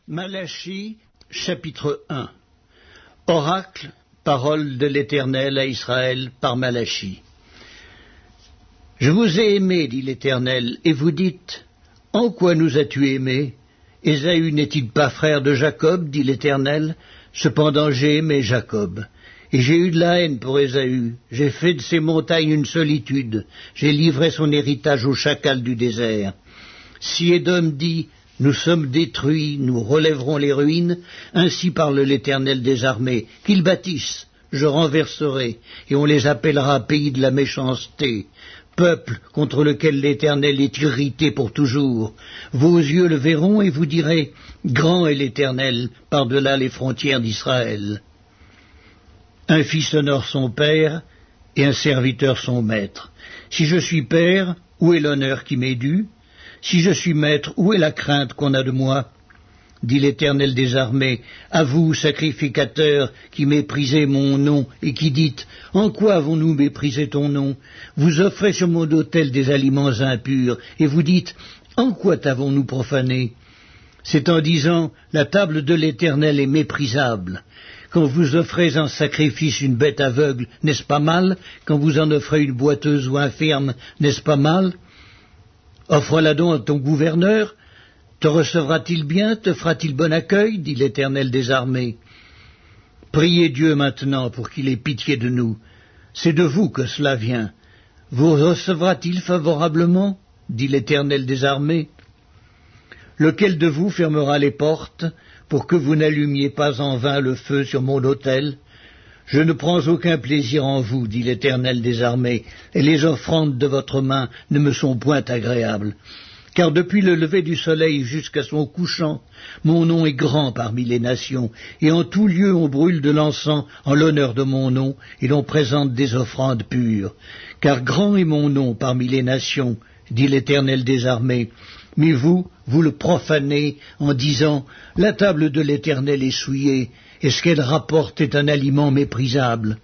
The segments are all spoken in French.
Malachie, chapitre 1. Oracle, parole de l'Éternel à Israël par Malachie. Je vous ai aimé, dit l'Éternel, et vous dites, en quoi nous as-tu aimés? Ésaü n'est-il pas frère de Jacob, dit l'Éternel? Cependant j'ai aimé Jacob. Et j'ai eu de la haine pour Ésaü. J'ai fait de ses montagnes une solitude. J'ai livré son héritage aux chacals du désert. Si Édom dit, nous sommes détruits, nous relèverons les ruines, ainsi parle l'Éternel des armées, qu'ils bâtissent, je renverserai, et on les appellera pays de la méchanceté, peuple contre lequel l'Éternel est irrité pour toujours. Vos yeux le verront et vous direz, grand est l'Éternel, par-delà les frontières d'Israël. Un fils honore son père, et un serviteur son maître. Si je suis père, où est l'honneur qui m'est dû? Si je suis maître, où est la crainte qu'on a de moi? Dit l'Éternel des armées, à vous, sacrificateurs, qui méprisez mon nom, et qui dites, en quoi avons-nous méprisé ton nom? Vous offrez sur mon autel des aliments impurs, et vous dites, en quoi t'avons-nous profané? C'est en disant, la table de l'Éternel est méprisable. Quand vous offrez en sacrifice une bête aveugle, n'est-ce pas mal? Quand vous en offrez une boiteuse ou infirme, n'est-ce pas mal? Offre-la donc à ton gouverneur, te recevra-t-il bien, te fera-t-il bon accueil, dit l'Éternel des armées. Priez Dieu maintenant pour qu'il ait pitié de nous. C'est de vous que cela vient. Vous recevra-t-il favorablement, dit l'Éternel des armées. Lequel de vous fermera les portes pour que vous n'allumiez pas en vain le feu sur mon autel? Je ne prends aucun plaisir en vous, dit l'Éternel des armées, et les offrandes de votre main ne me sont point agréables. Car depuis le lever du soleil jusqu'à son couchant, mon nom est grand parmi les nations, et en tout lieu on brûle de l'encens en l'honneur de mon nom, et l'on présente des offrandes pures. Car grand est mon nom parmi les nations, dit l'Éternel des armées. Mais vous, vous le profanez en disant, la table de l'Éternel est souillée, et ce qu'elle rapporte est un aliment méprisable.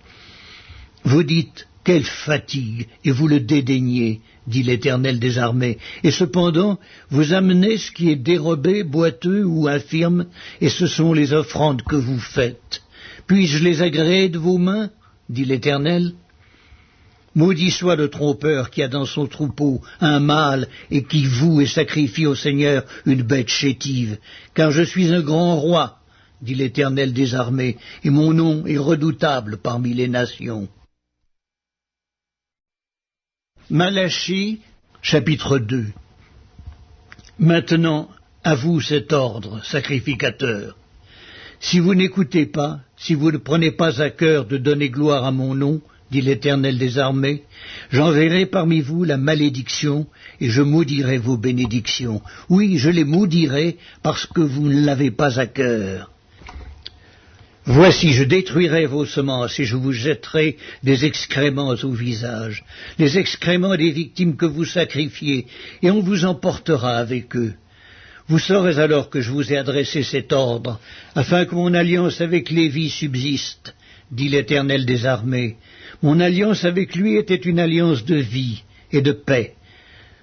Vous dites, quelle fatigue, et vous le dédaignez, dit l'Éternel des armées, et cependant vous amenez ce qui est dérobé, boiteux ou infirme, et ce sont les offrandes que vous faites. Puis-je les agréer de vos mains, dit l'Éternel? Maudit soit le trompeur qui a dans son troupeau un mâle et qui voue et sacrifie au Seigneur une bête chétive, car je suis un grand roi, dit l'Éternel des armées, et mon nom est redoutable parmi les nations. Malachie, chapitre 2. Maintenant, à vous cet ordre, sacrificateurs. Si vous n'écoutez pas, si vous ne prenez pas à cœur de donner gloire à mon nom, dit l'Éternel des armées, j'enverrai parmi vous la malédiction, et je maudirai vos bénédictions. Oui, je les maudirai, parce que vous ne l'avez pas à cœur. Voici, je détruirai vos semences, et je vous jetterai des excréments au visage, les excréments des victimes que vous sacrifiez, et on vous emportera avec eux. Vous saurez alors que je vous ai adressé cet ordre, afin que mon alliance avec Lévi subsiste, dit l'Éternel des armées. Mon alliance avec lui était une alliance de vie et de paix,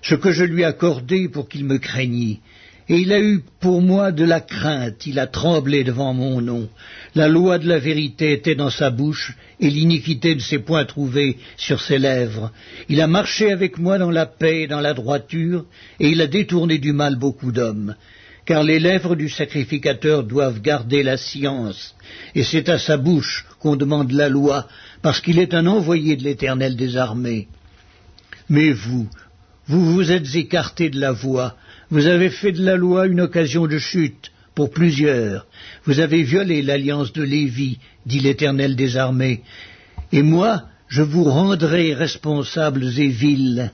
ce que je lui accordai pour qu'il me craignît. Et il a eu pour moi de la crainte, il a tremblé devant mon nom. La loi de la vérité était dans sa bouche, et l'iniquité ne s'est point trouvée sur ses lèvres. Il a marché avec moi dans la paix et dans la droiture, et il a détourné du mal beaucoup d'hommes. Car les lèvres du sacrificateur doivent garder la science, et c'est à sa bouche qu'on demande la loi, parce qu'il est un envoyé de l'Éternel des armées. Mais vous vous êtes écartés de la voie, vous avez fait de la loi une occasion de chute pour plusieurs, vous avez violé l'alliance de Lévi, dit l'Éternel des armées, et moi je vous rendrai responsables et vils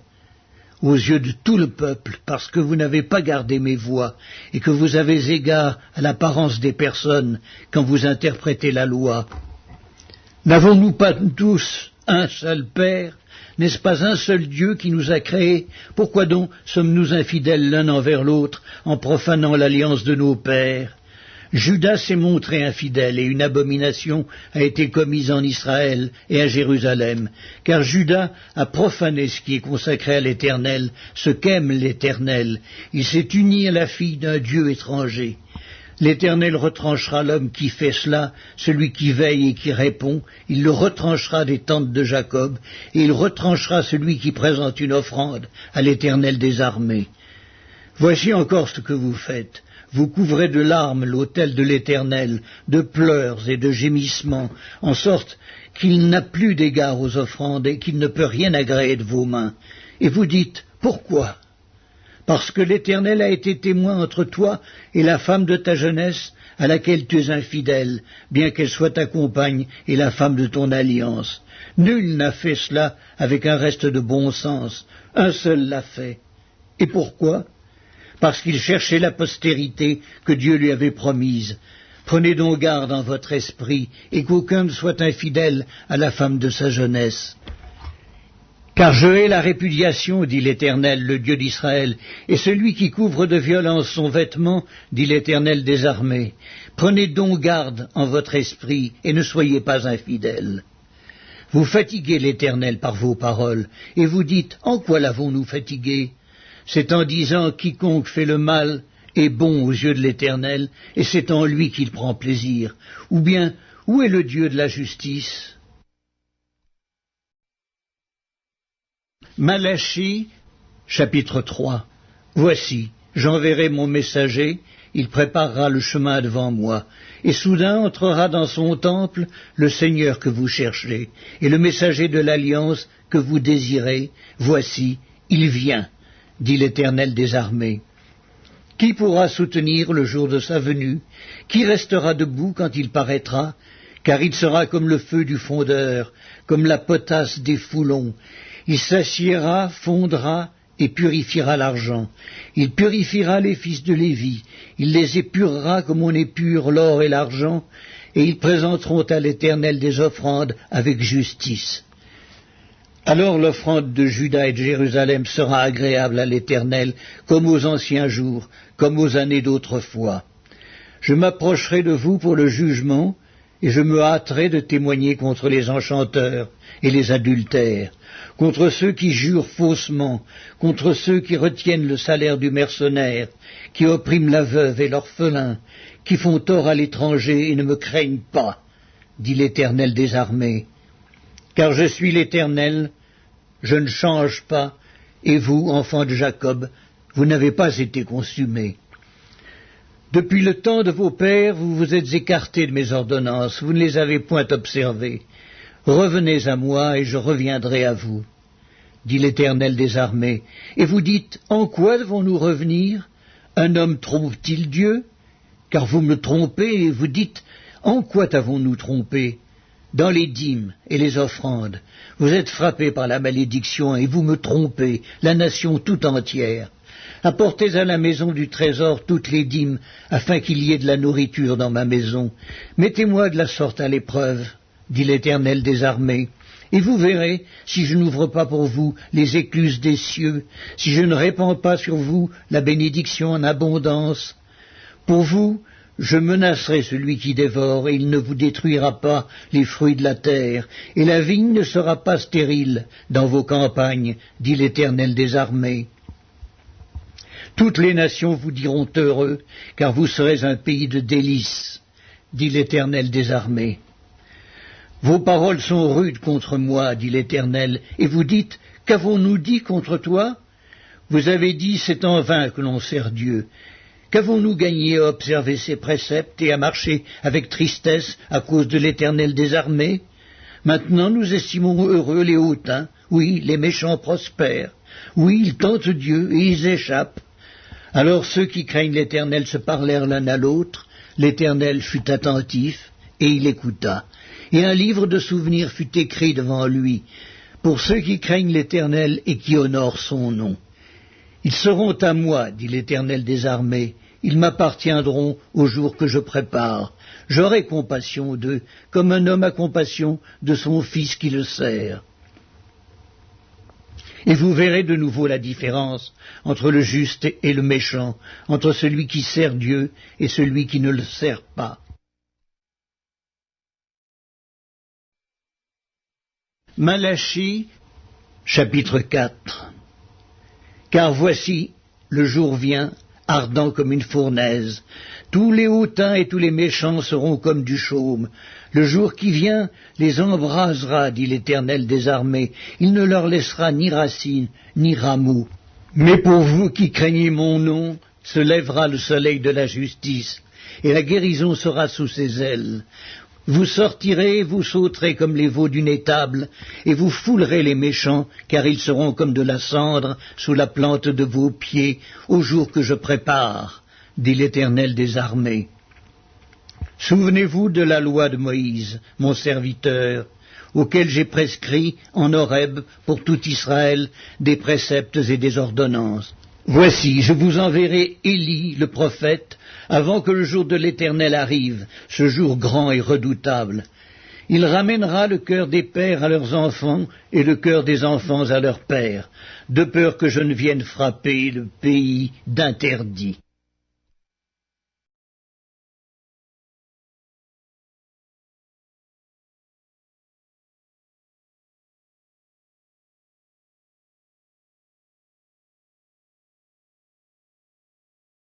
aux yeux de tout le peuple, parce que vous n'avez pas gardé mes voies, et que vous avez égard à l'apparence des personnes quand vous interprétez la loi. N'avons-nous pas tous un seul Père? N'est-ce pas un seul Dieu qui nous a créés? Pourquoi donc sommes-nous infidèles l'un envers l'autre en profanant l'alliance de nos pères? Judas s'est montré infidèle et une abomination a été commise en Israël et à Jérusalem, car Judas a profané ce qui est consacré à l'Éternel, ce qu'aime l'Éternel. Il s'est uni à la fille d'un Dieu étranger. L'Éternel retranchera l'homme qui fait cela, celui qui veille et qui répond, il le retranchera des tentes de Jacob, et il retranchera celui qui présente une offrande à l'Éternel des armées. Voici encore ce que vous faites. Vous couvrez de larmes l'autel de l'Éternel, de pleurs et de gémissements, en sorte qu'il n'a plus d'égard aux offrandes et qu'il ne peut rien agréer de vos mains. Et vous dites, pourquoi ? Parce que l'Éternel a été témoin entre toi et la femme de ta jeunesse, à laquelle tu es infidèle, bien qu'elle soit ta compagne et la femme de ton alliance. Nul n'a fait cela avec un reste de bon sens, un seul l'a fait. Et pourquoi ? Parce qu'il cherchait la postérité que Dieu lui avait promise. Prenez donc garde en votre esprit, et qu'aucun ne soit infidèle à la femme de sa jeunesse. Car je hais la répudiation, dit l'Éternel, le Dieu d'Israël, et celui qui couvre de violence son vêtement, dit l'Éternel des armées. Prenez donc garde en votre esprit, et ne soyez pas infidèles. Vous fatiguez l'Éternel par vos paroles, et vous dites, en quoi l'avons-nous fatigué ? C'est en disant, quiconque fait le mal est bon aux yeux de l'Éternel, et c'est en lui qu'il prend plaisir. Ou bien, où est le Dieu de la justice ? Malachie, chapitre 3. Voici, j'enverrai mon messager, il préparera le chemin devant moi, et soudain entrera dans son temple le Seigneur que vous cherchez, et le messager de l'alliance que vous désirez. Voici, il vient, dit l'Éternel des armées. Qui pourra soutenir le jour de sa venue? Qui restera debout quand il paraîtra? Car il sera comme le feu du fondeur, comme la potasse des foulons. Il s'assiera, fondra et purifiera l'argent. Il purifiera les fils de Lévi. Il les épurera comme on épure l'or et l'argent, et ils présenteront à l'Éternel des offrandes avec justice. Alors l'offrande de Juda et de Jérusalem sera agréable à l'Éternel, comme aux anciens jours, comme aux années d'autrefois. Je m'approcherai de vous pour le jugement, et je me hâterai de témoigner contre les enchanteurs et les adultères, contre ceux qui jurent faussement, contre ceux qui retiennent le salaire du mercenaire, qui oppriment la veuve et l'orphelin, qui font tort à l'étranger et ne me craignent pas, dit l'Éternel des armées. Car je suis l'Éternel, je ne change pas, et vous, enfants de Jacob, vous n'avez pas été consumés. Depuis le temps de vos pères, vous vous êtes écartés de mes ordonnances, vous ne les avez point observées. Revenez à moi, et je reviendrai à vous, dit l'Éternel des armées. Et vous dites, en quoi devons-nous revenir? Un homme trompe-t-il Dieu? Car vous me trompez, et vous dites, en quoi t'avons-nous trompé? Dans les dîmes et les offrandes, vous êtes frappés par la malédiction et vous me trompez, la nation tout entière. Apportez à la maison du trésor toutes les dîmes, afin qu'il y ait de la nourriture dans ma maison. Mettez-moi de la sorte à l'épreuve, dit l'Éternel des armées, et vous verrez si je n'ouvre pas pour vous les écluses des cieux, si je ne répands pas sur vous la bénédiction en abondance. Pour vous, je menacerai celui qui dévore, et il ne vous détruira pas les fruits de la terre, et la vigne ne sera pas stérile dans vos campagnes, dit l'Éternel des armées. Toutes les nations vous diront heureux, car vous serez un pays de délices, dit l'Éternel des armées. Vos paroles sont rudes contre moi, dit l'Éternel, et vous dites, qu'avons-nous dit contre toi? Vous avez dit, c'est en vain que l'on sert Dieu. Qu'avons-nous gagné à observer ses préceptes et à marcher avec tristesse à cause de l'Éternel des armées? Maintenant nous estimons heureux les hautains, oui, les méchants prospèrent, oui, ils tentent Dieu et ils échappent. Alors ceux qui craignent l'Éternel se parlèrent l'un à l'autre, l'Éternel fut attentif et il écouta, et un livre de souvenirs fut écrit devant lui, pour ceux qui craignent l'Éternel et qui honorent son nom. Ils seront à moi, dit l'Éternel des armées, ils m'appartiendront au jour que je prépare. J'aurai compassion d'eux, comme un homme a compassion de son fils qui le sert. Et vous verrez de nouveau la différence entre le juste et le méchant, entre celui qui sert Dieu et celui qui ne le sert pas. Malachie, chapitre 4. Car voici, le jour vient, ardent comme une fournaise. Tous les hautains et tous les méchants seront comme du chaume. Le jour qui vient les embrasera, dit l'Éternel des armées. Il ne leur laissera ni racine, ni rameaux. Mais pour vous qui craignez mon nom, se lèvera le soleil de la justice, et la guérison sera sous ses ailes. Vous sortirez, vous sauterez comme les veaux d'une étable, et vous foulerez les méchants, car ils seront comme de la cendre sous la plante de vos pieds, au jour que je prépare, dit l'Éternel des armées. Souvenez-vous de la loi de Moïse, mon serviteur, auquel j'ai prescrit en Horeb pour tout Israël des préceptes et des ordonnances. Voici, je vous enverrai Élie, le prophète, avant que le jour de l'Éternel arrive, ce jour grand et redoutable. Il ramènera le cœur des pères à leurs enfants et le cœur des enfants à leurs pères, de peur que je ne vienne frapper le pays d'interdit.